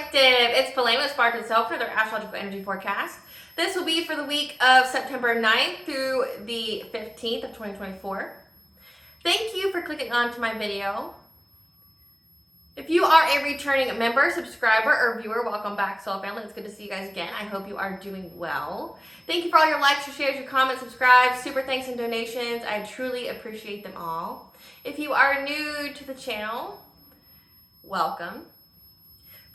Collective, it's Paulina with Spark Itself for their astrological energy forecast. This will be for the week of September 9th through the 15th of 2024. Thank you for clicking on to my video. If you are a returning member, subscriber, or viewer, welcome back, Soul Family. It's good to see you guys again. I hope you are doing well. Thank you for all your likes, your shares, your comments, subscribes, super thanks, and donations. I truly appreciate them all. If you are new to the channel, welcome.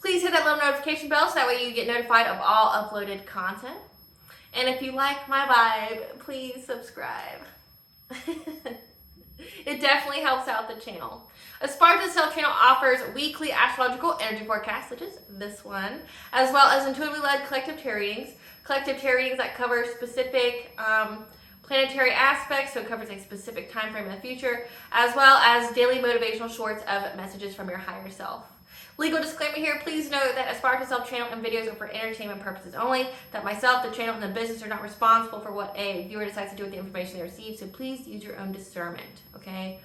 Please hit that little notification bell so that way you get notified of all uploaded content. And if you like my vibe, please subscribe. It definitely helps out the channel. A Spark Itself channel offers weekly astrological energy forecasts, such as this one, as well as intuitively led collective tarot readings. Collective tarot readings that cover specific planetary aspects, so it covers a specific time frame in the future, as well as daily motivational shorts of messages from your higher self. Legal disclaimer here, please note that a Spark Itself channel and videos are for entertainment purposes only, that myself, the channel, and the business are not responsible for what a viewer decides to do with the information they receive, so please use your own discernment, okay?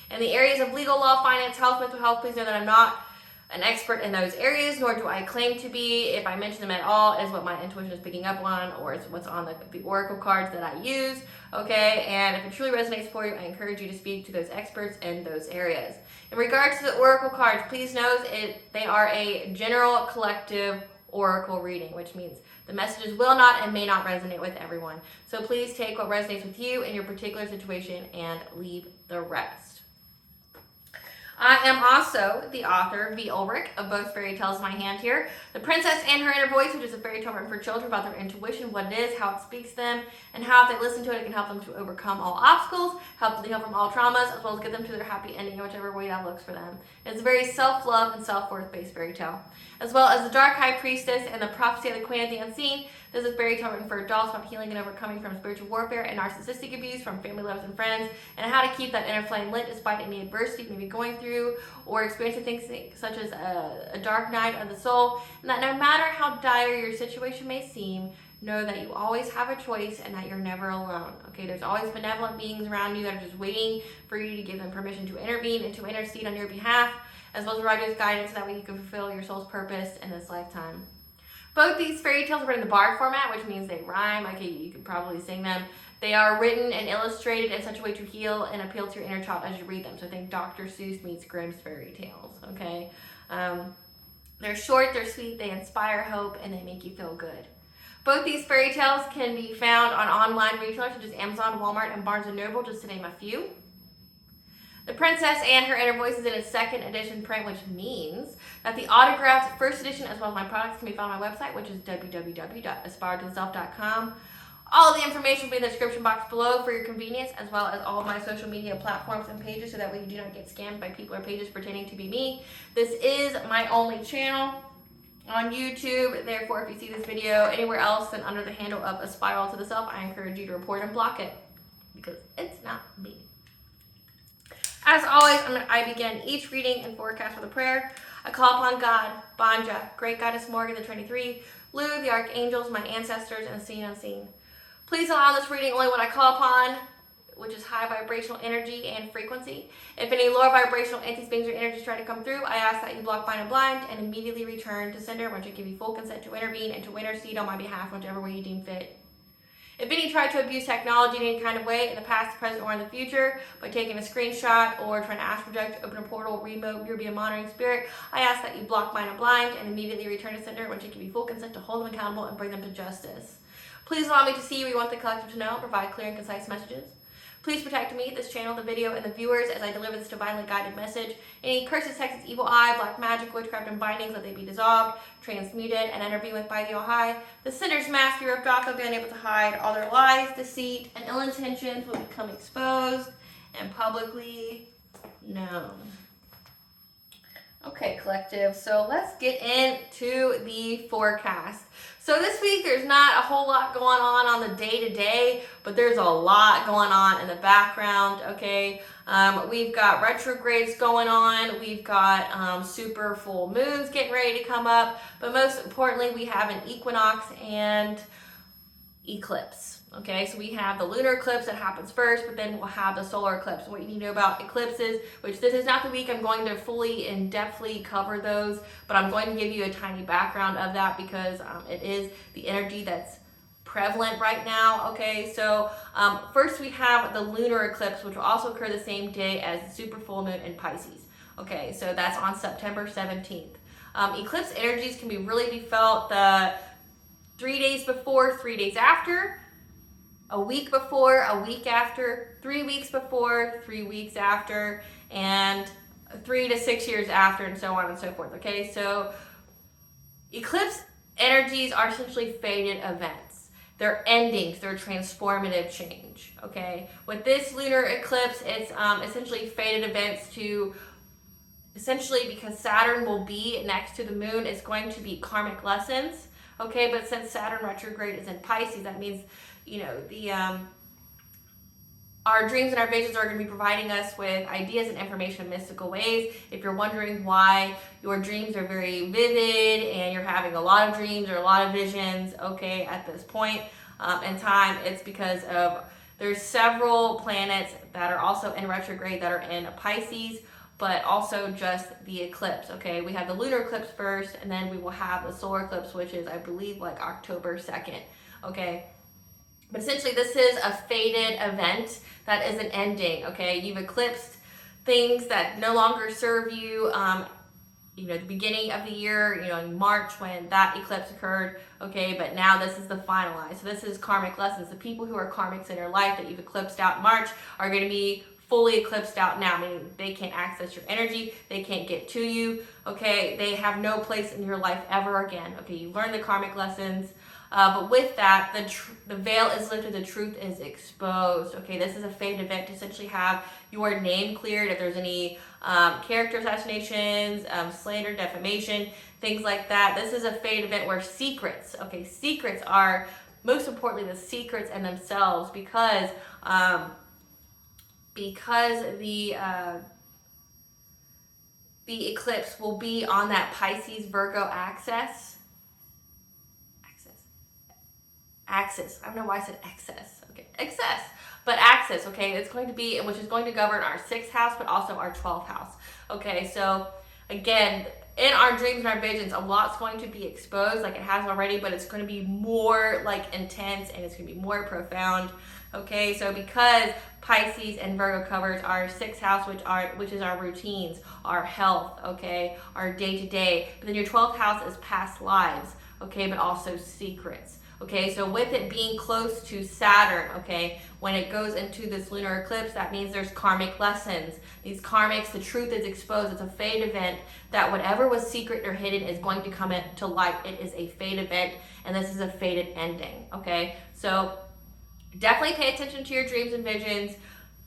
In the areas of legal, law, finance, health, mental health, please know that I'm not an expert in those areas, nor do I claim to be. If I mention them at all, it is what my intuition is picking up on, or it's what's on the oracle cards that I use, okay? And if it truly resonates for you, I encourage you to speak to those experts in those areas. In regards to the oracle cards, please note they are a general collective oracle reading, which means the messages will not and may not resonate with everyone. So please take what resonates with you in your particular situation and leave the rest. I am also the author, V. Ulrich, of both fairy tales in my hand here. The Princess and Her Inner Voice, which is a fairy tale written for children about their intuition, what it is, how it speaks to them, and how if they listen to it, it can help them to overcome all obstacles, help them to heal from all traumas, as well as get them to their happy ending in whichever way that looks for them. It's a very self-love and self-worth based fairy tale. As well as The Dark High Priestess and The Prophecy of the Queen of the Unseen. This is a fairy tale written for adults about healing and overcoming from spiritual warfare and narcissistic abuse from family, lovers, and friends, and how to keep that inner flame lit despite any adversity you may be going through or experiencing things such as a dark night of the soul, and that no matter how dire your situation may seem, know that you always have a choice and that you're never alone, okay? There's always benevolent beings around you that are just waiting for you to give them permission to intervene and to intercede on your behalf, as well as provide you with guidance so that way you can fulfill your soul's purpose in this lifetime. Both these fairy tales are written in the bard format, which means they rhyme. Okay, you can probably sing them. They are written and illustrated in such a way to heal and appeal to your inner child as you read them. So think Dr. Seuss meets Grimm's fairy tales, okay? They're short, they're sweet, they inspire hope, and they make you feel good. Both these fairy tales can be found on online retailers such as Amazon, Walmart, and Barnes & Noble, just to name a few. The Princess and Her Inner Voice is in its second edition print, which means that the autographed first edition, as well as my products, can be found on my website, which is www.aspiraltotheself.com. All of the information will be in the description box below for your convenience, as well as all of my social media platforms and pages, so that way you do not get scammed by people or pages pretending to be me. This is my only channel on YouTube. Therefore, if you see this video anywhere else than under the handle of A Spiral to the Self, I encourage you to report and block it, because it's not me. As always, I begin each reading and forecast with a prayer. I call upon God, Banja, Great Goddess Morgan, the Trinity Three, Lu, the Archangels, my ancestors, and the seen and unseen. Please allow this reading only what I call upon, which is high vibrational energy and frequency. If any lower vibrational entities, beings, or energies try to come through, I ask that you block, bind, and blind, and immediately return to sender, which will give you full consent to intervene and to intercede on my behalf, whichever way you deem fit. If any try to abuse technology in any kind of way in the past, the present, or in the future, by taking a screenshot or trying to astral project, open a portal, remote, or be a monitoring spirit, I ask that you block, bind, and blind, and immediately return to sender, which will give you full consent to hold them accountable and bring them to justice. Please allow me to see what you want the collective to know and provide clear and concise messages. Please protect me, this channel, the video, and the viewers as I deliver this divinely guided message. Any curses, hexes, evil eye, black magic, witchcraft, and bindings, let they be dissolved, transmuted, and intervened with by the All-High. The sinner's mask be ripped off, they'll be unable to hide. All their lies, deceit, and ill intentions will become exposed and publicly known. Okay, collective, so let's get into the forecast. So this week, there's not a whole lot going on the day-to-day, but there's a lot going on in the background, okay? We've got retrogrades going on. We've got super full moons getting ready to come up. But most importantly, we have an equinox and eclipse. Okay, so we have the lunar eclipse that happens first, but then we'll have the solar eclipse. What you need to know about eclipses, which this is not the week I'm going to fully and depthly cover those, but I'm going to give you a tiny background of that because it is the energy that's prevalent right now. Okay, so first we have the lunar eclipse, which will also occur the same day as the super full moon in Pisces. Okay, so that's on September 17th. Eclipse energies can be felt the 3 days before, 3 days after, a week before, a week after, 3 weeks before, 3 weeks after, and 3 to 6 years after, and so on and so forth. Okay, so eclipse energies are essentially fated events. They're endings, they're transformative change. Okay, with this lunar eclipse, it's essentially fated events to essentially, because Saturn will be next to the moon, it's going to be karmic lessons. Okay, but since Saturn retrograde is in Pisces, that means, you know, our dreams and our visions are going to be providing us with ideas and information in mystical ways. If you're wondering why your dreams are very vivid and you're having a lot of dreams or a lot of visions, okay, at this point in time, it's because of there's several planets that are also in retrograde that are in Pisces, but also just the eclipse. Okay, we have the lunar eclipse first, and then we will have the solar eclipse, which is, I believe, like October 2nd. Okay, but essentially this is a fated event that is an ending. Okay, you've eclipsed things that no longer serve you. You know, the beginning of the year, you know, in March when that eclipse occurred, okay, but now this is the finalized. So this is karmic lessons. The people who are karmics in your life that you've eclipsed out in March are going to be fully eclipsed out now, meaning they can't access your energy, they can't get to you, okay, they have no place in your life ever again. Okay, you learned the karmic lessons, but with that, the veil is lifted, the truth is exposed. Okay, this is a fated event to essentially have your name cleared. If there's any character assassinations, slander, defamation, things like that, this is a fated event where secrets, okay, secrets are, most importantly, the secrets in themselves, because the eclipse will be on that Pisces Virgo axis. I don't know why I said excess. Okay, excess, but axis. Okay, it's going to be, which is going to govern our 6th house, but also our 12th house. Okay, so again, in our dreams and our visions, a lot's going to be exposed, like it has already, but it's going to be more like intense and it's going to be more profound. Okay, so because Pisces and Virgo covers our 6th house, which is our routines, our health, okay, our day-to-day, but then your 12th house is past lives, okay, but also secrets. Okay, so with it being close to Saturn, okay, when it goes into this lunar eclipse, that means there's karmic lessons. These karmics, the truth is exposed. It's a fate event that whatever was secret or hidden is going to come into light. It is a fate event, and this is a fated ending, okay? So definitely pay attention to your dreams and visions.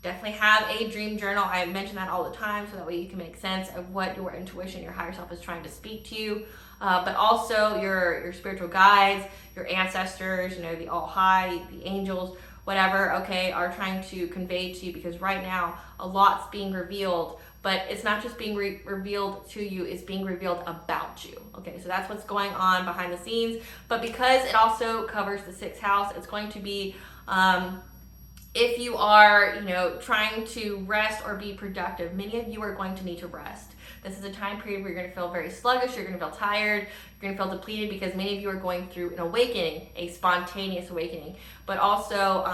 Definitely have a dream journal. I mention that all the time so that way you can make sense of what your intuition, your higher self is trying to speak to you. But also your spiritual guides, your ancestors, you know, the all high, the angels, whatever, okay, are trying to convey to you, because right now a lot's being revealed, but it's not just being revealed to you, it's being revealed about you. Okay, so that's what's going on behind the scenes. But because it also covers the 6th house, it's going to be if you are, you know, trying to rest or be productive, many of you are going to need to rest. This is a time period where you're going to feel very sluggish, you're going to feel tired, you're going to feel depleted, because many of you are going through an awakening, a spontaneous awakening. But also,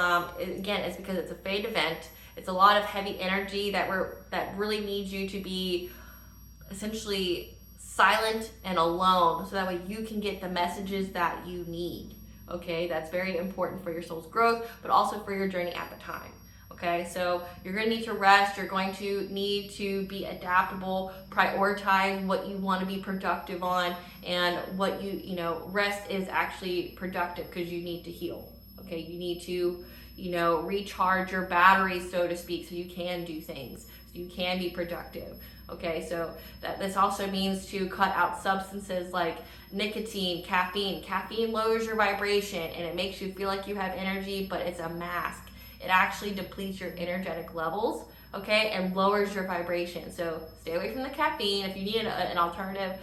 again, it's because it's a fate event. It's a lot of heavy energy that really needs you to be essentially silent and alone, so that way you can get the messages that you need. Okay, that's very important for your soul's growth, but also for your journey at the time. Okay, so you're going to need to rest. You're going to need to be adaptable, prioritize what you want to be productive on, and what you know, rest is actually productive because you need to heal. Okay, you need to, you know, recharge your batteries, so to speak, so you can do things, so you can be productive. Okay, so this also means to cut out substances like nicotine, caffeine. Caffeine lowers your vibration and it makes you feel like you have energy, but it's a mask. It actually depletes your energetic levels, okay, and lowers your vibration. So stay away from the caffeine. If you need an alternative,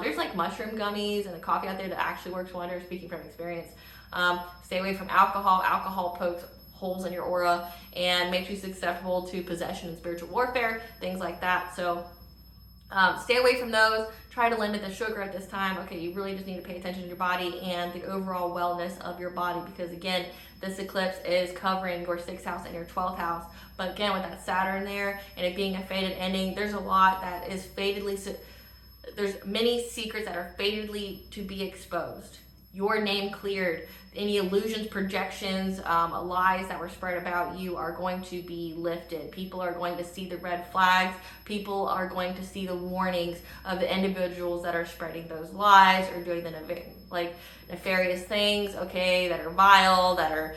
there's like mushroom gummies and the coffee out there that actually works wonders, speaking from experience. Stay away from alcohol. Alcohol pokes holes in your aura and makes you susceptible to possession and spiritual warfare, things like that. So stay away from those. Try to limit the sugar at this time. Okay, you really just need to pay attention to your body and the overall wellness of your body, because again, this eclipse is covering your 6th house and your 12th house. But again, with that Saturn there and it being a fated ending, there's a lot that is there's many secrets that are fatedly to be exposed. Your name cleared. Any illusions, projections, lies that were spread about you are going to be lifted. People are going to see the red flags. People are going to see the warnings of the individuals that are spreading those lies or doing the nefarious things, okay, that are vile, that are,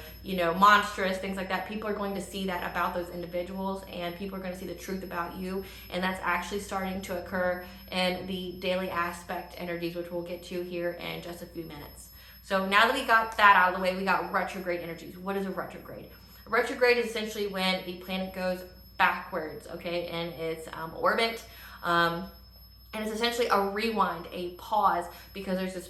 monstrous, things like that. People are going to see that about those individuals, and people are going to see the truth about you. And that's actually starting to occur in the daily aspect energies, which we'll get to here in just a few minutes. So now that we got that out of the way, we got retrograde energies. What is a retrograde? A retrograde is essentially when the planet goes backwards, okay, in its orbit. And it's essentially a rewind, a pause, because there's a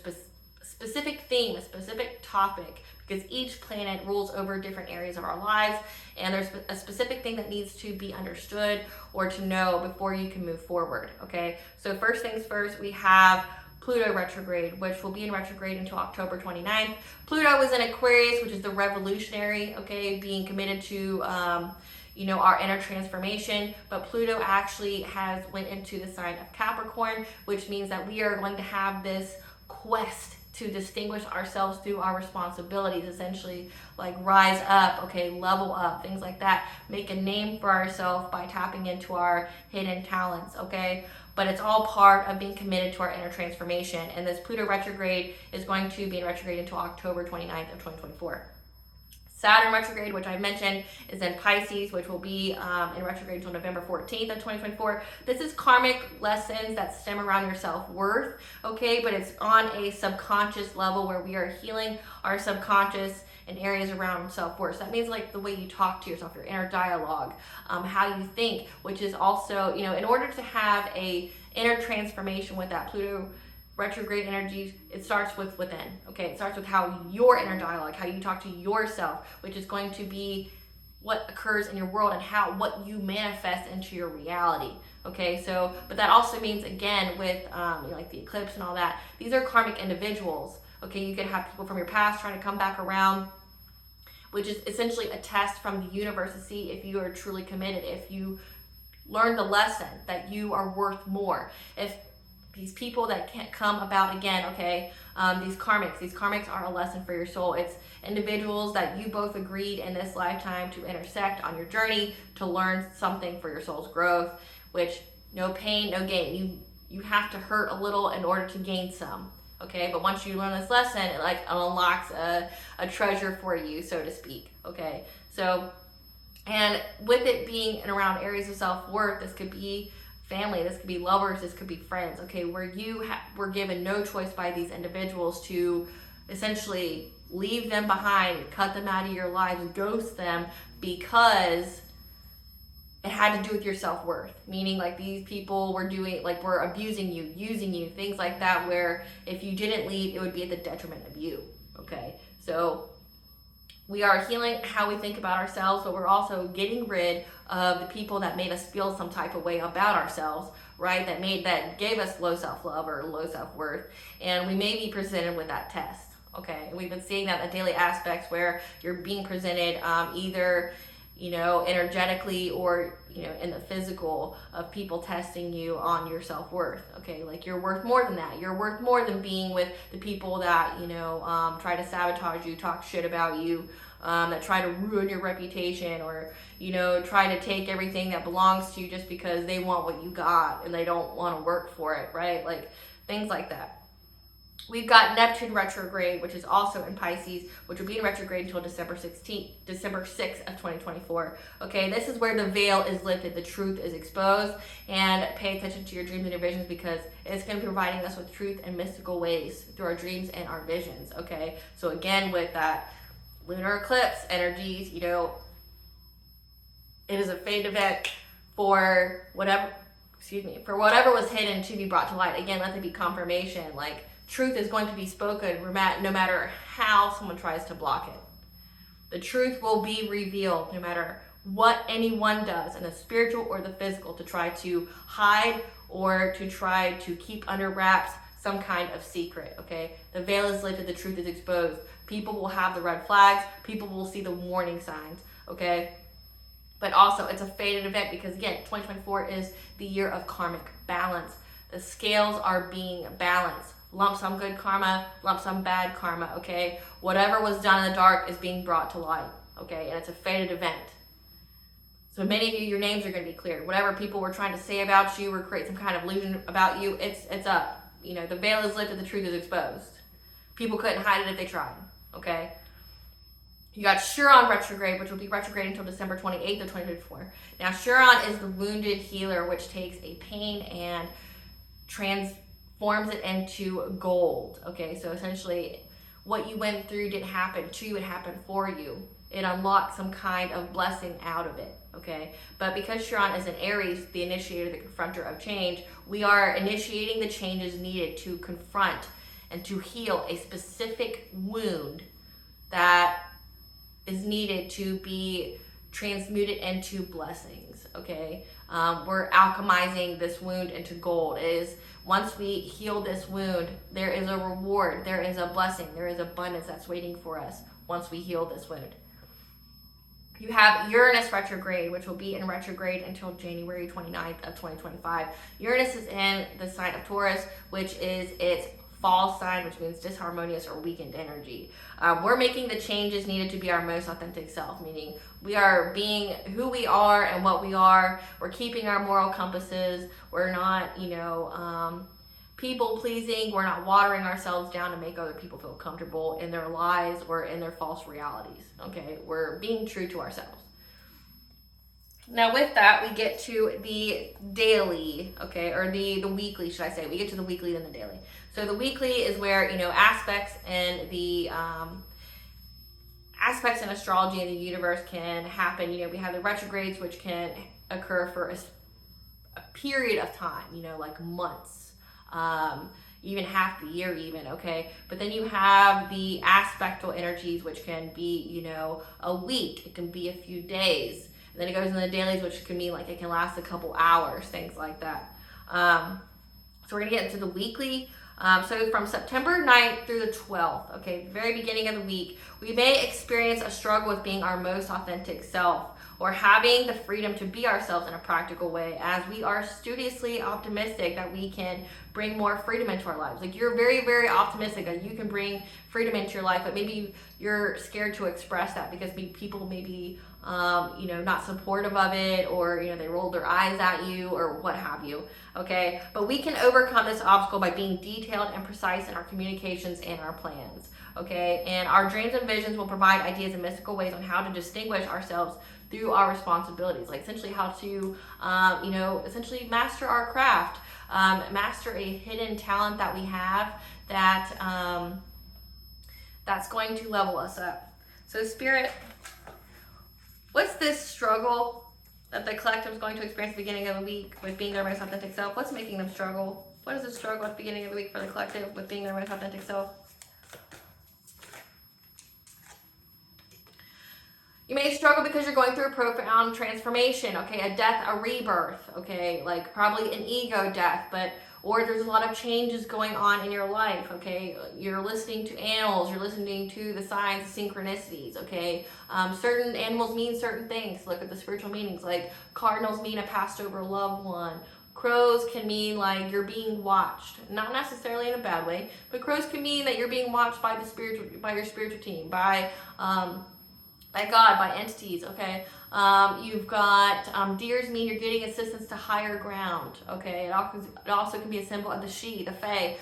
specific theme, a specific topic, because each planet rules over different areas of our lives, and there's a specific thing that needs to be understood or to know before you can move forward, okay? So first things first, we have Pluto retrograde, which will be in retrograde until October 29th. Pluto is in Aquarius, which is the revolutionary, okay, being committed to, our inner transformation. But Pluto actually went into the sign of Capricorn, which means that we are going to have this quest to distinguish ourselves through our responsibilities, essentially like rise up, okay, level up, things like that. Make a name for ourselves by tapping into our hidden talents, okay? But it's all part of being committed to our inner transformation. And this Pluto retrograde is going to be in retrograde until October 29th of 2024. Saturn retrograde, which I mentioned, is in Pisces, which will be in retrograde until November 14th of 2024. This is karmic lessons that stem around your self-worth, okay? But it's on a subconscious level where we are healing our subconscious in areas around self-worth. So that means like the way you talk to yourself, your inner dialogue, how you think, which is also, in order to have a inner transformation with that Pluto retrograde energies, it starts with within, okay? It starts with how your inner dialogue, how you talk to yourself, which is going to be what occurs in your world and what you manifest into your reality, okay? So, but that also means, again, with like the eclipse and all that, these are karmic individuals, okay? You could have people from your past trying to come back around, which is essentially a test from the universe to see if you are truly committed, if you learn the lesson that you are worth more, if these people that can't come about again, okay, these karmics are a lesson for your soul. It's individuals that you both agreed in this lifetime to intersect on your journey to learn something for your soul's growth, which no pain, no gain. You have to hurt a little in order to gain some, okay? But once you learn this lesson, it unlocks a treasure for you, so to speak, okay? So, and with it being in around areas of self-worth, this could be family, this could be lovers, this could be friends, okay, where you were given no choice by these individuals to essentially leave them behind, cut them out of your lives, ghost them, because it had to do with your self-worth. Meaning like these people were abusing you, using you, things like that, where if you didn't leave, it would be at the detriment of you, okay? So we are healing how we think about ourselves, but we're also getting rid of the people that made us feel some type of way about ourselves, right? That gave us low self-love or low self-worth. And we may be presented with that test, okay? And we've been seeing that in the daily aspects where you're being presented either, energetically or, in the physical of people testing you on your self-worth, okay? Like you're worth more than that. You're worth more than being with the people that, try to sabotage you, talk shit about you, that try to ruin your reputation or, try to take everything that belongs to you just because they want what you got and they don't want to work for it, right? Like things like that. We've got Neptune retrograde, which is also in Pisces, which will be in retrograde until December 6th of 2024. Okay, this is where the veil is lifted, the truth is exposed, and pay attention to your dreams and your visions because it's going to be providing us with truth in mystical ways through our dreams and our visions. Okay, so again, with that lunar eclipse energies, it is a fate event for whatever was hidden to be brought to light. Again, let there be confirmation, like truth is going to be spoken no matter how someone tries to block it. The truth will be revealed no matter what anyone does, in the spiritual or the physical, to try to hide or to try to keep under wraps some kind of secret, okay? The veil is lifted, the truth is exposed. People will have the red flags, people will see the warning signs, okay? But also, it's a fated event because, again, 2024 is the year of karmic balance. The scales are being balanced. Lump sum good karma, lump sum bad karma, okay? Whatever was done in the dark is being brought to light, okay? And it's a fated event. So many of you, your names are going to be cleared. Whatever people were trying to say about you or create some kind of illusion about you, it's up. You know, the veil is lifted, the truth is exposed. People couldn't hide it if they tried, okay? You got Chiron retrograde, which will be retrograde until December 28th of 2024. Now, Chiron is the wounded healer, which takes a pain and transforms it into gold, okay? So essentially, what you went through didn't happen to you, it happened for you. It unlocks some kind of blessing out of it, okay? But because Chiron is an Aries, the initiator, the confronter of change, we are initiating the changes needed to confront and to heal a specific wound that is needed to be transmuted into blessings, okay? We're alchemizing this wound into gold. It is, once we heal this wound, there is a reward, there is a blessing, there is abundance that's waiting for us once we heal this wound. You have Uranus retrograde, which will be in retrograde until January 29th of 2025. Uranus is in the sign of Taurus, which is its fall sign, which means disharmonious or weakened energy. We're making the changes needed to be our most authentic self, meaning we are being who we are and what we are. We're keeping our moral compasses. We're not, people pleasing. We're not watering ourselves down to make other people feel comfortable in their lies or in their false realities, okay? We're being true to ourselves. Now with that, we get to the daily, okay, or the weekly, should I say. We get to the weekly and the daily. So the weekly is where, aspects in the aspects in astrology and the universe can happen. We have the retrogrades, which can occur for a period of time, like months, even half the year even, okay? But then you have the aspectal energies, which can be, a week. It can be a few days. And then it goes in the dailies, which can mean like it can last a couple hours, things like that. So we're going to get into the weekly. So from September 9th through the 12th, okay, very beginning of the week, we may experience a struggle with being our most authentic self or having the freedom to be ourselves in a practical way, as we are studiously optimistic that we can bring more freedom into our lives. Like, you're very, very optimistic that you can bring freedom into your life, but maybe you're scared to express that because people may be not supportive of it, or they roll their eyes at you or what have you, okay? But we can overcome this obstacle by being detailed and precise in our communications and our plans, okay? And our dreams and visions will provide ideas and mystical ways on how to distinguish ourselves through our responsibilities, like essentially how to essentially master our craft, master a hidden talent that we have that that's going to level us up. So Spirit, what's this struggle that the collective is going to experience at the beginning of the week with being their most authentic self? What's making them struggle? What is the struggle at the beginning of the week for the collective with being their most authentic self? You may struggle because you're going through a profound transformation, okay? A death, a rebirth, okay? Like probably an ego death, or there's a lot of changes going on in your life, okay? You're listening to animals, you're listening to the signs, synchronicities, okay? Certain animals mean certain things. Look at the spiritual meanings, like cardinals mean a passed over loved one. Crows can mean like you're being watched, not necessarily in a bad way, but crows can mean that you're being watched by your spiritual team, by God, by entities, okay? You've got deers mean you're getting assistance to higher ground, okay? It also can be a symbol of the she, the fae.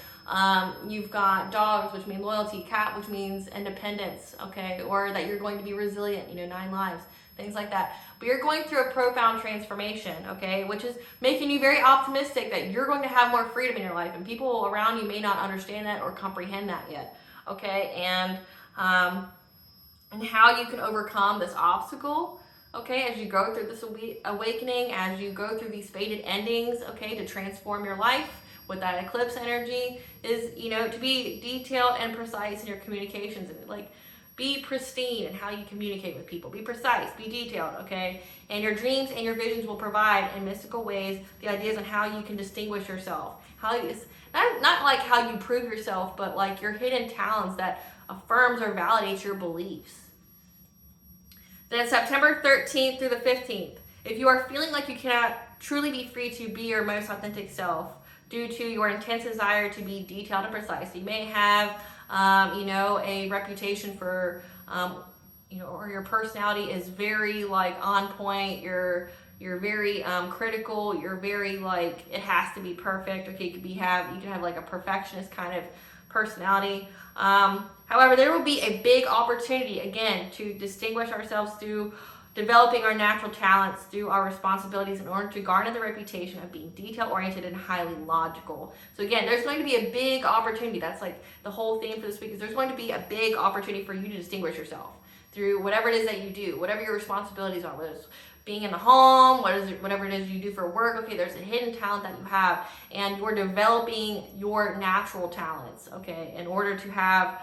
You've got dogs, which mean loyalty, cat, which means independence, okay? Or that you're going to be resilient, 9 lives, things like that. But you're going through a profound transformation, okay? Which is making you very optimistic that you're going to have more freedom in your life, and people around you may not understand that or comprehend that yet, okay? And how you can overcome this obstacle, okay, as you go through this awakening, as you go through these fated endings, okay, to transform your life, with that eclipse energy is, you know, to be detailed and precise in your communications, and like be pristine in how you communicate with people. Be precise, be detailed, okay? And your dreams and your visions will provide in mystical ways the ideas on how you can distinguish yourself. How you, not like how you prove yourself, but like your hidden talents that affirms or validates your beliefs. Then September 13th through the 15th, if you are feeling like you cannot truly be free to be your most authentic self due to your intense desire to be detailed and precise, you may have, you know, a reputation for, you know, or your personality is very like on point. You're very critical. You're very like, it has to be perfect. Okay, you can have like a perfectionist kind of personality. However, there will be a big opportunity again to distinguish ourselves through developing our natural talents through our responsibilities in order to garner the reputation of being detail-oriented and highly logical. So again, there's going to be a big opportunity. That's like the whole theme for this week, is there's going to be a big opportunity for you to distinguish yourself through whatever it is that you do, whatever your responsibilities are, whether it's being in the home, whatever it is you do for work. Okay, there's a hidden talent that you have, and you're developing your natural talents, okay, in order to have,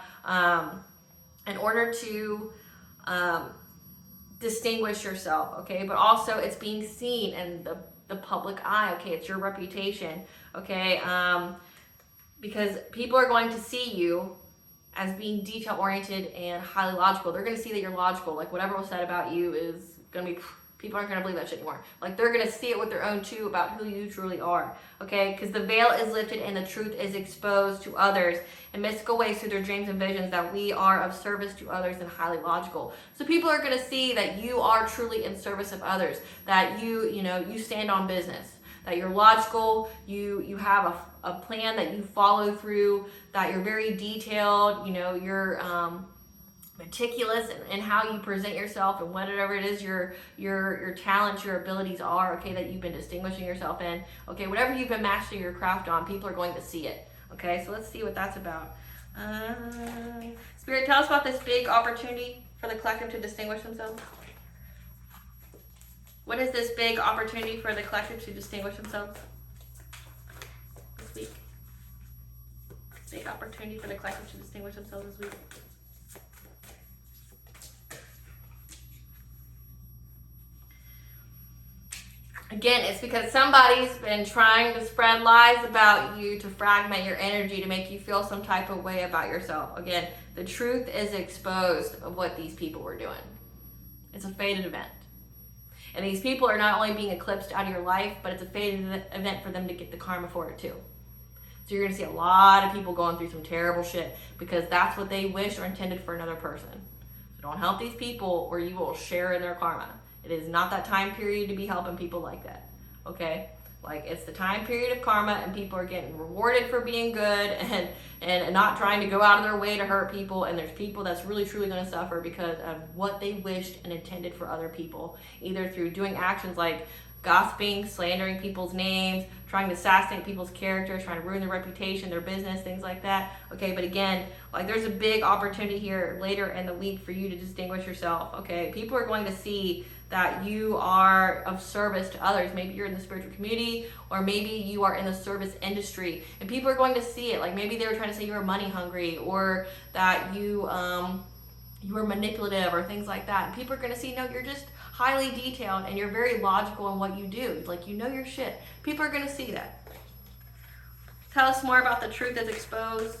distinguish yourself, okay? But also it's being seen in the public eye, okay? It's your reputation, okay? Because people are going to see you as being detail-oriented and highly logical. They're going to see that you're logical. Like whatever was said about you is going to be, people aren't going to believe that shit anymore. Like they're going to see it with their own too about who you truly are, okay? Because the veil is lifted and the truth is exposed to others in mystical ways through their dreams and visions, that we are of service to others and highly logical. So people are going to see that you are truly in service of others, that you stand on business, that you're logical, you have a plan that you follow through, that you're very detailed, you're meticulous in how you present yourself and whatever it is your talents, your abilities are, okay, that you've been distinguishing yourself in, okay, whatever you've been mastering your craft on, people are going to see it, okay? So let's see what that's about. Spirit, tell us about this big opportunity for the collective to distinguish themselves. What is this big opportunity for the collective to distinguish themselves this week? Big opportunity for the collective to distinguish themselves this week. Again, it's because somebody's been trying to spread lies about you to fragment your energy, to make you feel some type of way about yourself. Again, the truth is exposed of what these people were doing. It's a fated event. And these people are not only being eclipsed out of your life, but it's a fated event for them to get the karma for it too. So you're going to see a lot of people going through some terrible shit because that's what they wish or intended for another person. So don't help these people or you will share in their karma. It is not that time period to be helping people like that, okay? Like, it's the time period of karma, and people are getting rewarded for being good and not trying to go out of their way to hurt people, and there's people that's really truly going to suffer because of what they wished and intended for other people, either through doing actions like gossiping, slandering people's names, trying to assassinate people's characters, trying to ruin their reputation, their business, things like that. Okay, but again, like, there's a big opportunity here later in the week for you to distinguish yourself, okay? People are going to see that you are of service to others. Maybe you're in the spiritual community, or maybe you are in the service industry, and people are going to see it. Like, maybe they were trying to say you were money hungry, or that you were manipulative, or things like that. And people are going to see, no, you're just highly detailed and you're very logical in what you do. Like, you know your shit. People are going to see that. Tell us more about the truth that's exposed.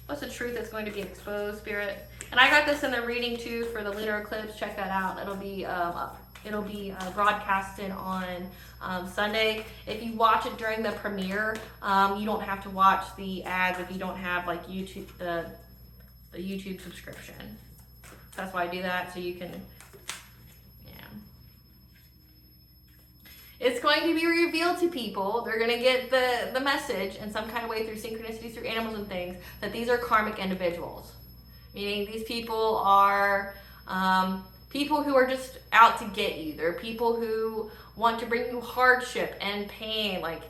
What's the truth that's going to be exposed, Spirit? And I got this in the reading too for the lunar eclipse. Check that out. It'll be broadcasted on Sunday. If you watch it during the premiere, you don't have to watch the ads if you don't have like YouTube, the YouTube subscription. That's why I do that, so you can, yeah. It's going to be revealed to people. They're going to get the message in some kind of way through synchronicities, through animals and things, that these are karmic individuals. Meaning these people are people who are just out to get you. They're people who want to bring you hardship and pain. Like,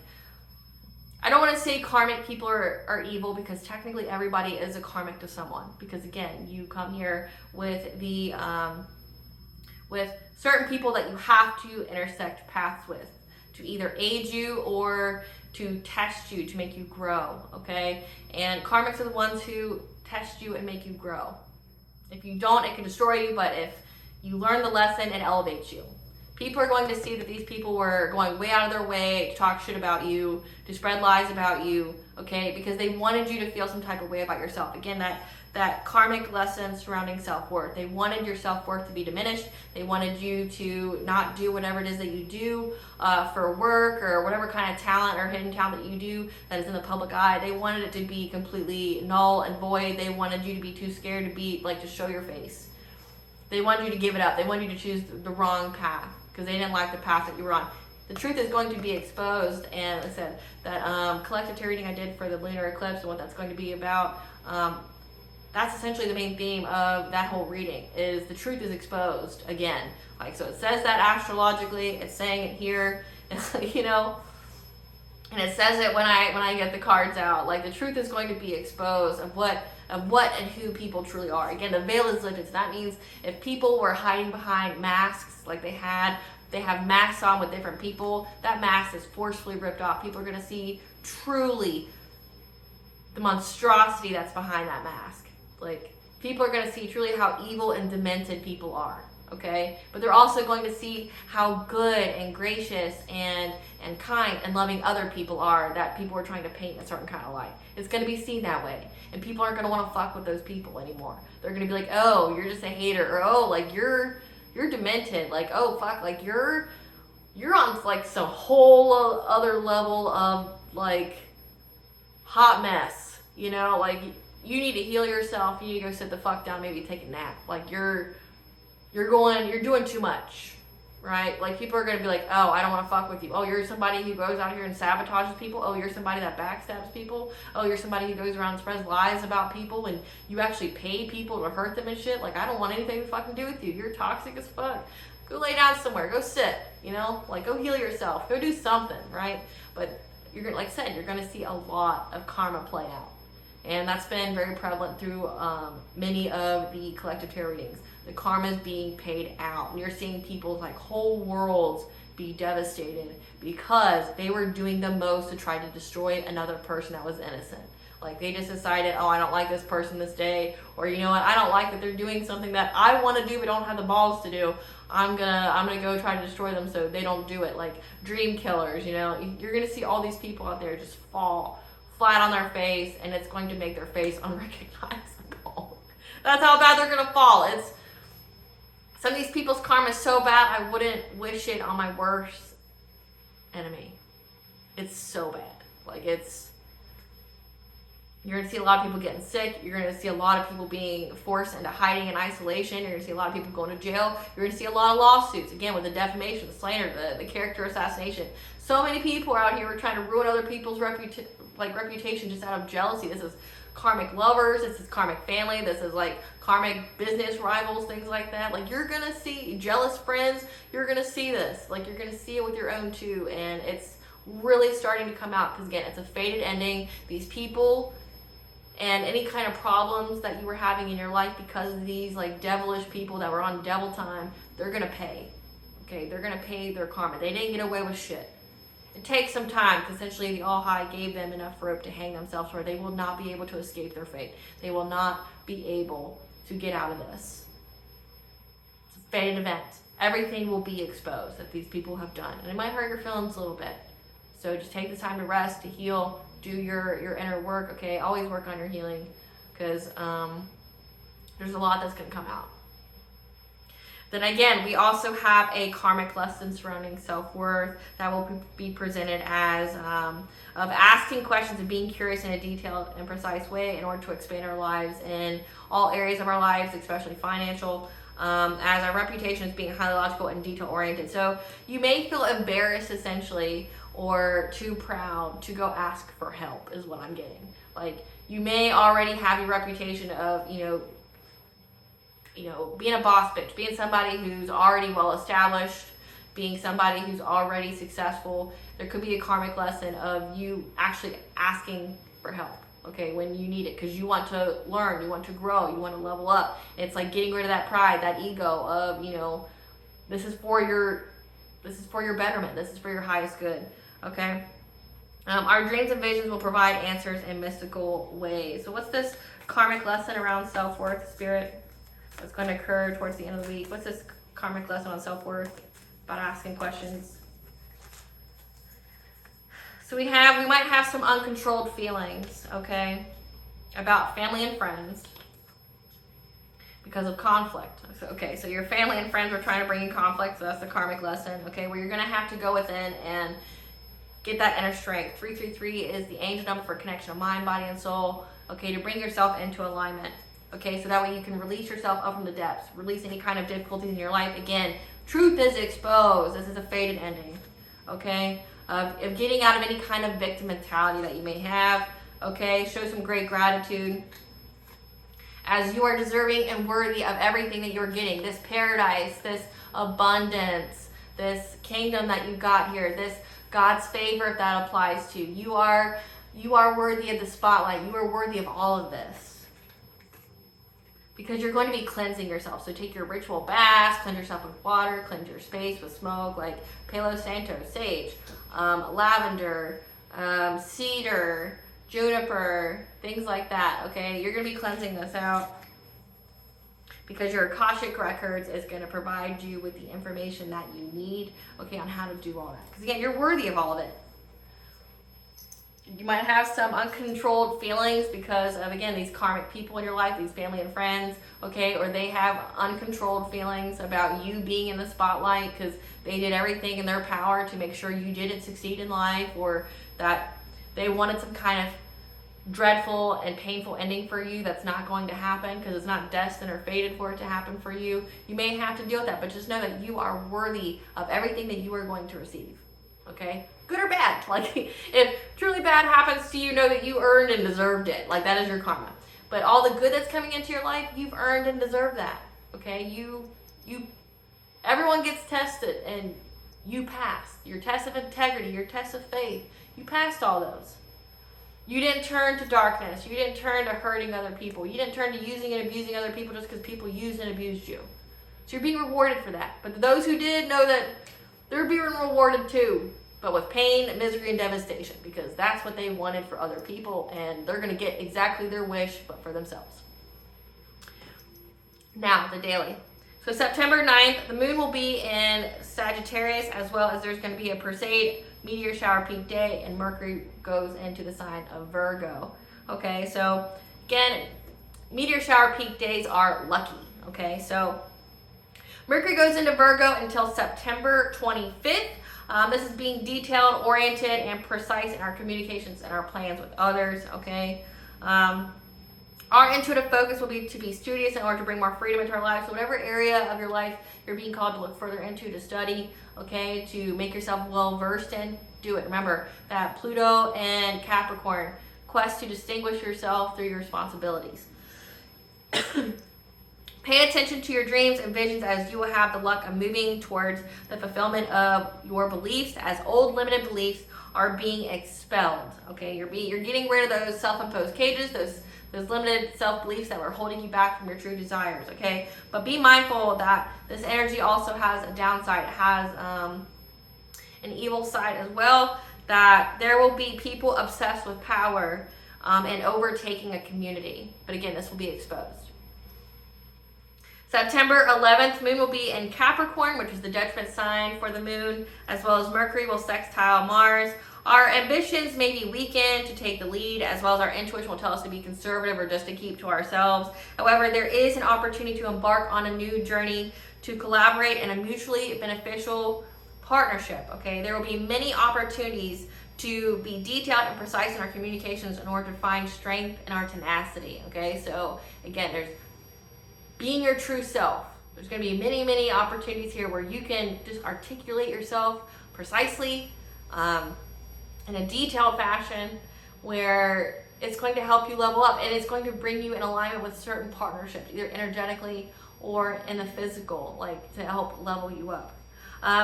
I don't want to say karmic people are evil, because technically everybody is a karmic to someone. Because again, you come here with the with certain people that you have to intersect paths with to either aid you or to test you, to make you grow, okay? And karmics are the ones who test you and make you grow. If you don't, it can destroy you, but if you learn the lesson, it elevates you. People are going to see that these people were going way out of their way to talk shit about you, to spread lies about you, okay? Because they wanted you to feel some type of way about yourself. Again, that karmic lesson surrounding self-worth. They wanted your self-worth to be diminished. They wanted you to not do whatever it is that you do for work or whatever kind of talent or hidden talent that you do that is in the public eye. They wanted it to be completely null and void. They wanted you to be too scared to be, like, to show your face. They wanted you to give it up. They wanted you to choose the wrong path because they didn't like the path that you were on. The truth is going to be exposed, and like I said, that collective tarot reading I did for the lunar eclipse and what that's going to be about, that's essentially the main theme of that whole reading, is the truth is exposed again. Like, so it says that astrologically, it's saying it here, you know, and it says it when I get the cards out. Like, the truth is going to be exposed of what and who people truly are. Again, the veil is lifted, so that means if people were hiding behind masks, like they have masks on with different people, that mask is forcefully ripped off. People are going to see truly the monstrosity that's behind that mask. Like, people are going to see truly how evil and demented people are, okay? But they're also going to see how good and gracious and kind and loving other people are, that people are trying to paint a certain kind of light. It's going to be seen that way. And people aren't going to want to fuck with those people anymore. They're going to be like, oh, you're just a hater. Or, oh, like, you're demented. Like, oh, fuck, like, you're on, like, some whole other level of, like, hot mess. You know, like, you need to heal yourself. You need to go sit the fuck down, maybe take a nap. Like, you're doing too much, right? Like, people are going to be like, oh, I don't want to fuck with you. Oh, you're somebody who goes out here and sabotages people. Oh, you're somebody that backstabs people. Oh, you're somebody who goes around and spreads lies about people and you actually pay people to hurt them and shit. Like, I don't want anything to fucking do with you. You're toxic as fuck. Go lay down somewhere. Go sit, you know? Like, go heal yourself. Go do something, right? But you're going to, like I said, you're going to see a lot of karma play out. And that's been very prevalent through many of the collective tarot readings. The karma is being paid out. And you're seeing people's, like, whole worlds be devastated because they were doing the most to try to destroy another person that was innocent. Like, they just decided, oh, I don't like this person this day. Or, you know what, I don't like that they're doing something that I want to do but don't have the balls to do. I'm gonna go try to destroy them so they don't do it. Like, dream killers, you know. You're going to see all these people out there just fall flat on their face, and it's going to make their face unrecognizable. That's how bad they're going to fall. Some of these people's karma is so bad, I wouldn't wish it on my worst enemy. It's so bad. Like, you're going to see a lot of people getting sick. You're going to see a lot of people being forced into hiding and isolation. You're going to see a lot of people going to jail. You're going to see a lot of lawsuits. Again, with the defamation, the slander, the character assassination. So many people are out here trying to ruin other people's reputation just out of jealousy. This is karmic lovers. This is karmic family. This is, like, karmic business rivals, things like that. Like, you're going to see jealous friends. You're going to see this. Like, you're going to see it with your own too. And it's really starting to come out because, again, it's a fated ending. These people and any kind of problems that you were having in your life because of these, like, devilish people that were on devil time, they're going to pay. Okay? They're going to pay their karma. They didn't get away with shit. It takes some time because essentially the All-High gave them enough rope to hang themselves where they will not be able to escape their fate. They will not be able to get out of this. It's a fated event. Everything will be exposed that these people have done. And it might hurt your feelings a little bit. So just take the time to rest, to heal, do your inner work, okay? Always work on your healing because there's a lot that's going to come out. Then again, we also have a karmic lesson surrounding self-worth that will be presented as of asking questions and being curious in a detailed and precise way in order to expand our lives in all areas of our lives, especially financial, as our reputation is being highly logical and detail-oriented. So you may feel embarrassed, essentially, or too proud to go ask for help is what I'm getting. Like, you may already have your reputation of, being a boss bitch, being somebody who's already well established, being somebody who's already successful. There could be a karmic lesson of you actually asking for help, okay, when you need it, because you want to learn, you want to grow, you want to level up. And it's like getting rid of that pride, that ego of, this is for your betterment, this is for your highest good, okay? Our dreams and visions will provide answers in mystical ways. So what's this karmic lesson around self-worth, spirit, that's going to occur towards the end of the week? What's this karmic lesson on self-worth, about asking questions? So we might have some uncontrolled feelings, okay, about family and friends because of conflict. So, okay, so your family and friends are trying to bring you conflict, so that's the karmic lesson, okay, where you're going to have to go within and get that inner strength. 333 is the angel number for connection of mind, body, and soul, okay, to bring yourself into alignment, okay, so that way you can release yourself up from the depths, release any kind of difficulties in your life. Again, truth is exposed. This is a fated ending, okay, of getting out of any kind of victim mentality that you may have, okay. Show some great gratitude as you are deserving and worthy of everything that you're getting, this paradise, this abundance, this kingdom that you got here, this God's favor, if that applies to you. You are worthy of the spotlight. You are worthy of all of this, because you're going to be cleansing yourself. So take your ritual baths, cleanse yourself with water, cleanse your space with smoke, like Palo Santo, sage, lavender, cedar, juniper, things like that, okay? You're going to be cleansing this out because your Akashic Records is going to provide you with the information that you need, okay, on how to do all that. Because again, you're worthy of all of it. You might have some uncontrolled feelings because of, again, these karmic people in your life, these family and friends, okay, or they have uncontrolled feelings about you being in the spotlight because they did everything in their power to make sure you didn't succeed in life, or that they wanted some kind of dreadful and painful ending for you that's not going to happen because it's not destined or fated for it to happen for you. You may have to deal with that, but just know that you are worthy of everything that you are going to receive, okay? Good or bad. Like, if truly bad happens to you, know that you earned and deserved it. Like, that is your karma. But all the good that's coming into your life, you've earned and deserved that, okay? Everyone gets tested, and you passed. Your test of integrity, your test of faith, you passed all those. You didn't turn to darkness. You didn't turn to hurting other people. You didn't turn to using and abusing other people just because people used and abused you. So you're being rewarded for that. But those who did, know that they're being rewarded too, but with pain, misery, and devastation, because that's what they wanted for other people, and they're going to get exactly their wish, but for themselves. Now, the daily. So September 9th, the moon will be in Sagittarius, as well as there's going to be a Perseid meteor shower peak day, and Mercury goes into the sign of Virgo. Okay, so again, meteor shower peak days are lucky. Okay, so Mercury goes into Virgo until September 25th. This is being detailed, oriented, and precise in our communications and our plans with others. Okay. Our intuitive focus will be to be studious in order to bring more freedom into our lives. So whatever area of your life you're being called to look further into, to study, okay, to make yourself well versed in, do it. Remember that Pluto and Capricorn quest to distinguish yourself through your responsibilities. Pay attention to your dreams and visions, as you will have the luck of moving towards the fulfillment of your beliefs, as old limited beliefs are being expelled. Okay, you're getting rid of those self-imposed cages, those limited self-beliefs that were holding you back from your true desires, okay? But be mindful that this energy also has a downside. It has an evil side as well, that there will be people obsessed with power and overtaking a community. But again, this will be exposed. September 11th, moon will be in Capricorn, which is the judgment sign for the moon, as well as Mercury will sextile Mars. Our ambitions may be weakened to take the lead, as well as our intuition will tell us to be conservative or just to keep to ourselves. However, there is an opportunity to embark on a new journey, to collaborate in a mutually beneficial partnership, okay? There will be many opportunities to be detailed and precise in our communications in order to find strength in our tenacity, okay? So again, there's being your true self. There's going to be many, many opportunities here where you can just articulate yourself precisely, in a detailed fashion, where it's going to help you level up, and it's going to bring you in alignment with certain partnerships, either energetically or in the physical, like to help level you up.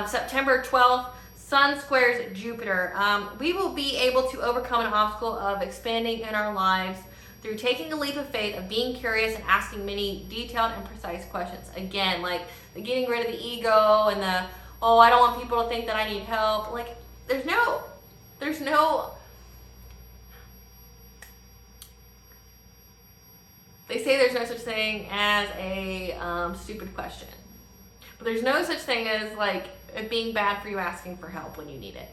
September 12th, Sun squares Jupiter. We will be able to overcome an obstacle of expanding in our lives through taking a leap of faith, of being curious and asking many detailed and precise questions. Again, like the getting rid of the ego and the, oh, I don't want people to think that I need help. Like, there's no They say there's no such thing as a stupid question. But there's no such thing as like it being bad for you asking for help when you need it.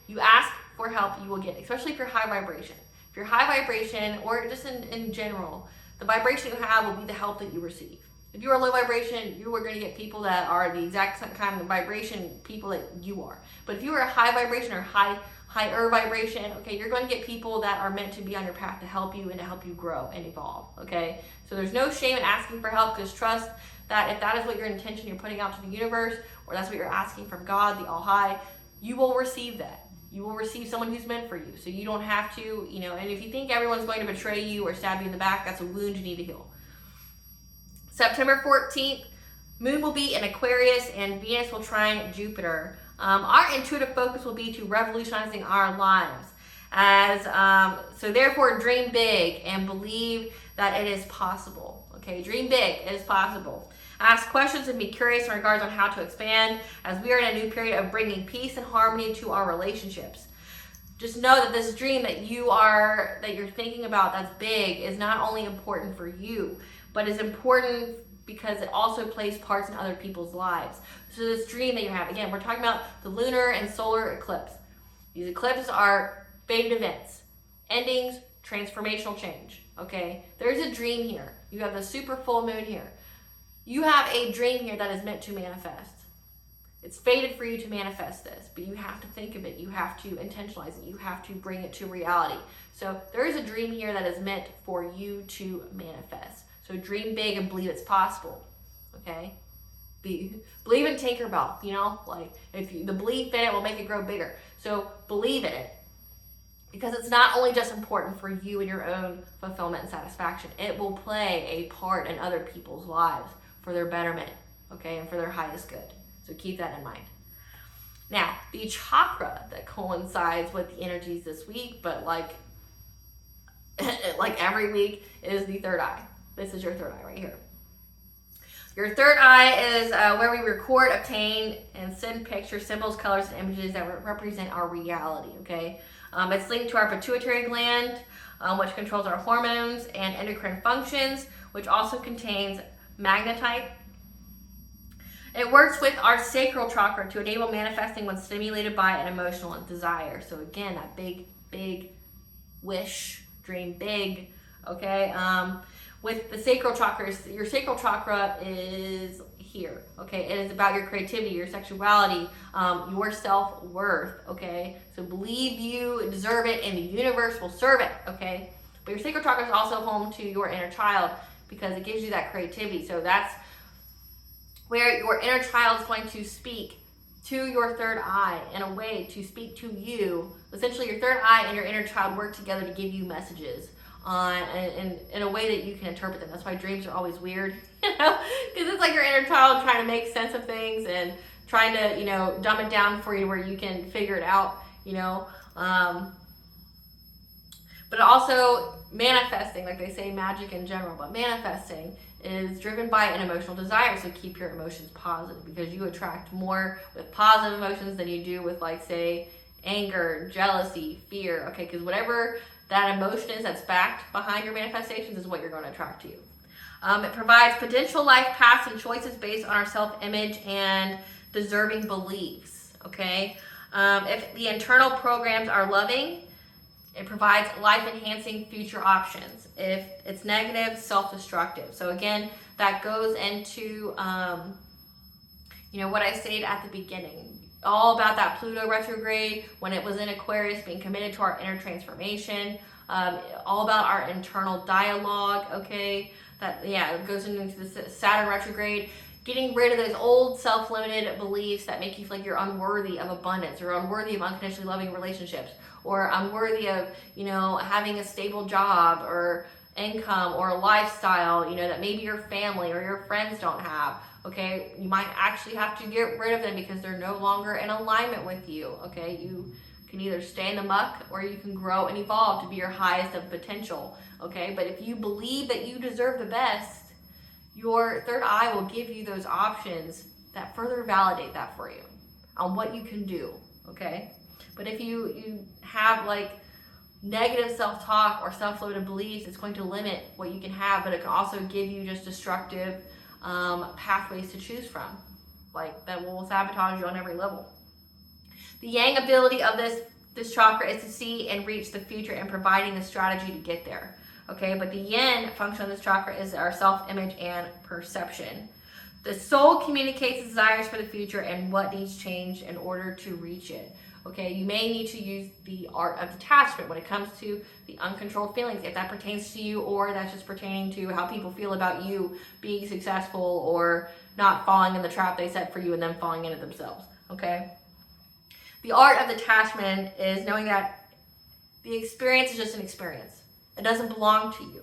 You ask for help, you will get it, especially if you're high vibration. If you're high vibration, or just in general, the vibration you have will be the help that you receive. If you are low vibration, you are going to get people that are the exact kind of vibration people that you are. But if you are a high vibration or higher vibration, okay, you're going to get people that are meant to be on your path to help you and to help you grow and evolve, okay? So there's no shame in asking for help, because trust that if that is what your intention you're putting out to the universe, or that's what you're asking from God, the All High, you will receive that. You will receive someone who's meant for you. So you don't have to, and if you think everyone's going to betray you or stab you in the back, that's a wound you need to heal. September 14th, Moon will be in Aquarius and Venus will trine Jupiter. Our intuitive focus will be to revolutionizing our lives. So therefore, dream big and believe that it is possible. Okay, dream big, it is possible. Ask questions and be curious in regards on how to expand, as we are in a new period of bringing peace and harmony to our relationships. Just know that this dream that you're thinking about that's big is not only important for you, but is important because it also plays parts in other people's lives. So this dream that you have, again, we're talking about the lunar and solar eclipse. These eclipses are fated events, endings, transformational change, okay? There's a dream here. You have the super full moon here. You have a dream here that is meant to manifest. It's fated for you to manifest this, but you have to think of it. You have to intentionalize it. You have to bring it to reality. So there is a dream here that is meant for you to manifest. So dream big and believe it's possible, okay? Believe in Tinkerbell, like the belief in it will make it grow bigger. So believe in it, because it's not only just important for you and your own fulfillment and satisfaction. It will play a part in other people's lives for their betterment, okay, and for their highest good. So keep that in mind. Now, the chakra that coincides with the energies this week, but like every week, is the third eye. This is your third eye right here. Your third eye is where we record, obtain, and send pictures, symbols, colors, and images that represent our reality, okay? It's linked to our pituitary gland, which controls our hormones and endocrine functions, which also contains magnetite. It works with our sacral chakra to enable manifesting when stimulated by an emotional desire. So again, that big wish, dream big, okay? With the sacral chakras, your sacral chakra is here, okay? It is about your creativity, your sexuality, your self-worth, okay? So believe you deserve it and the universe will serve it, okay? But your sacral chakra is also home to your inner child because it gives you that creativity. So that's where your inner child is going to speak to your third eye in a way to speak to you. Essentially, your third eye and your inner child work together to give you messages in a way that you can interpret them. That's why dreams are always weird, because it's like your inner child trying to make sense of things and trying to, dumb it down for you where you can figure it out, But also manifesting, like they say magic in general, but manifesting is driven by an emotional desire. So keep your emotions positive, because you attract more with positive emotions than you do with, like, say, anger, jealousy, fear, okay? Because whatever that emotion is that's backed behind your manifestations is what you're going to attract to you. It provides potential life paths and choices based on our self-image and deserving beliefs, okay? If the internal programs are loving, it provides life-enhancing future options. If it's negative, self-destructive. So again, that goes into, what I said at the beginning. All about that Pluto retrograde, when it was in Aquarius, being committed to our inner transformation. All about our internal dialogue, okay? It goes into the Saturn retrograde. Getting rid of those old self-limited beliefs that make you feel like you're unworthy of abundance or unworthy of unconditionally loving relationships, or unworthy of, having a stable job or income or a lifestyle, that maybe your family or your friends don't have, okay? You might actually have to get rid of them because they're no longer in alignment with you, okay? You can either stay in the muck or you can grow and evolve to be your highest of potential, okay? But if you believe that you deserve the best, your third eye will give you those options that further validate that for you on what you can do, okay? But if you have, like, negative self-talk or self-limited beliefs, it's going to limit what you can have, but it can also give you just destructive pathways to choose from, like that will sabotage you on every level. The yang ability of this chakra is to see and reach the future and providing a strategy to get there. Okay, but the yin function of this chakra is our self-image and perception. The soul communicates desires for the future and what needs change in order to reach it. Okay, you may need to use the art of detachment when it comes to the uncontrolled feelings, if that pertains to you, or that's just pertaining to how people feel about you being successful or not falling in the trap they set for you and then falling in it themselves. Okay, the art of detachment is knowing that the experience is just an experience. It doesn't belong to you.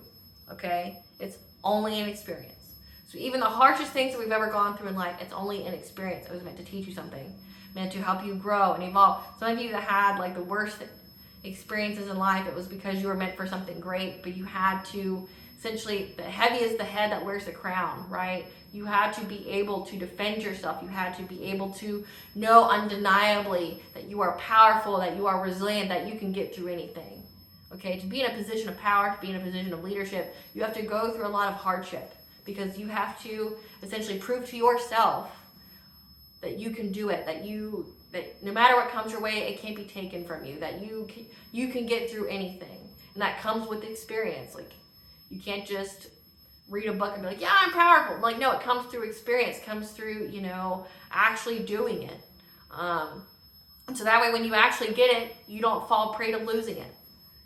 Okay, it's only an experience. So even the harshest things that we've ever gone through in life, it's only an experience. It was meant to teach you something, meant to help you grow and evolve. Some of you that had like the worst experiences in life, it was because you were meant for something great, but you had to essentially, the heavy is the head that wears the crown, right? You had to be able to defend yourself. You had to be able to know undeniably that you are powerful, that you are resilient, that you can get through anything. Okay, to be in a position of power, to be in a position of leadership, you have to go through a lot of hardship, because you have to essentially prove to yourself that you can do it, that no matter what comes your way, it can't be taken from you, that you can get through anything. And that comes with experience. Like, you can't just read a book and be like, yeah, I'm powerful. Like, no, it comes through experience, comes through, actually doing it. And so that way, when you actually get it, you don't fall prey to losing it,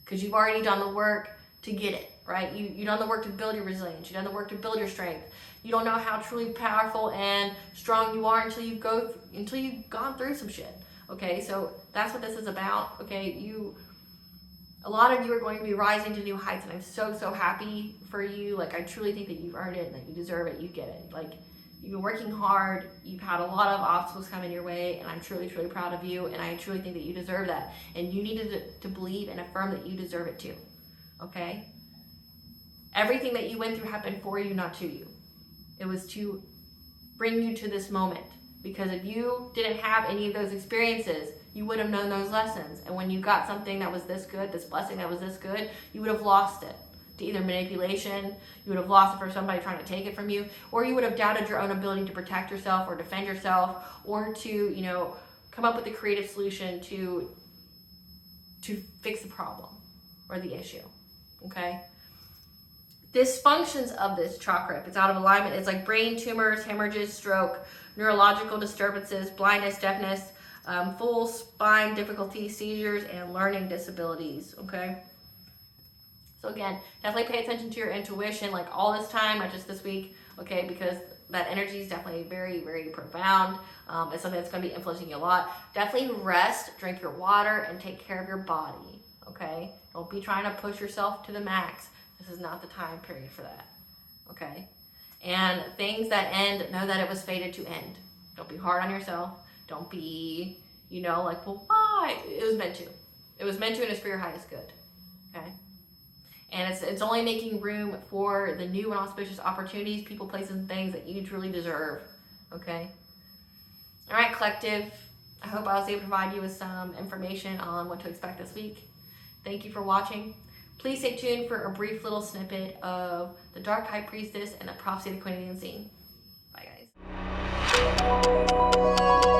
because you've already done the work to get it, right? You've done the work to build your resilience. You've done the work to build your strength. You don't know how truly powerful and strong you are until you've gone through some shit. Okay, so that's what this is about. Okay, a lot of you are going to be rising to new heights, and I'm so, so happy for you. Like, I truly think that you've earned it and that you deserve it. You get it. Like, you've been working hard. You've had a lot of obstacles coming your way, and I'm truly, truly proud of you, and I truly think that you deserve that. And you needed to believe and affirm that you deserve it too. Okay? Everything that you went through happened for you, not to you. It was to bring you to this moment. Because if you didn't have any of those experiences, you would have known those lessons. And when you got something that was this good, this blessing that was this good, you would have lost it to either manipulation, you would have lost it for somebody trying to take it from you, or you would have doubted your own ability to protect yourself or defend yourself, or to, come up with a creative solution to fix the problem or the issue. Okay? Dysfunctions of this chakra, if it's out of alignment, it's like brain tumors, hemorrhages, stroke, neurological disturbances, blindness, deafness, full spine difficulties, seizures, and learning disabilities. Okay, so again, definitely pay attention to your intuition, like all this time, not just this week. Okay, because that energy is definitely very, very profound. It's something that's going to be influencing you a lot. Definitely rest, drink your water, and take care of your body. Okay, don't be trying to push yourself to the max. This is not the time period for that. Okay? And things that end, know that it was fated to end. Don't be hard on yourself. Don't be, like, well, why? It was meant to. It was meant to, and it's for your highest good. Okay? And it's only making room for the new and auspicious opportunities, people, places, and things that you truly deserve. Okay? All right, collective. I hope I was able to provide you with some information on what to expect this week. Thank you for watching. Please stay tuned for a brief little snippet of the Dark High Priestess and the Prophecy of the Queen of the Unseen. Bye, guys.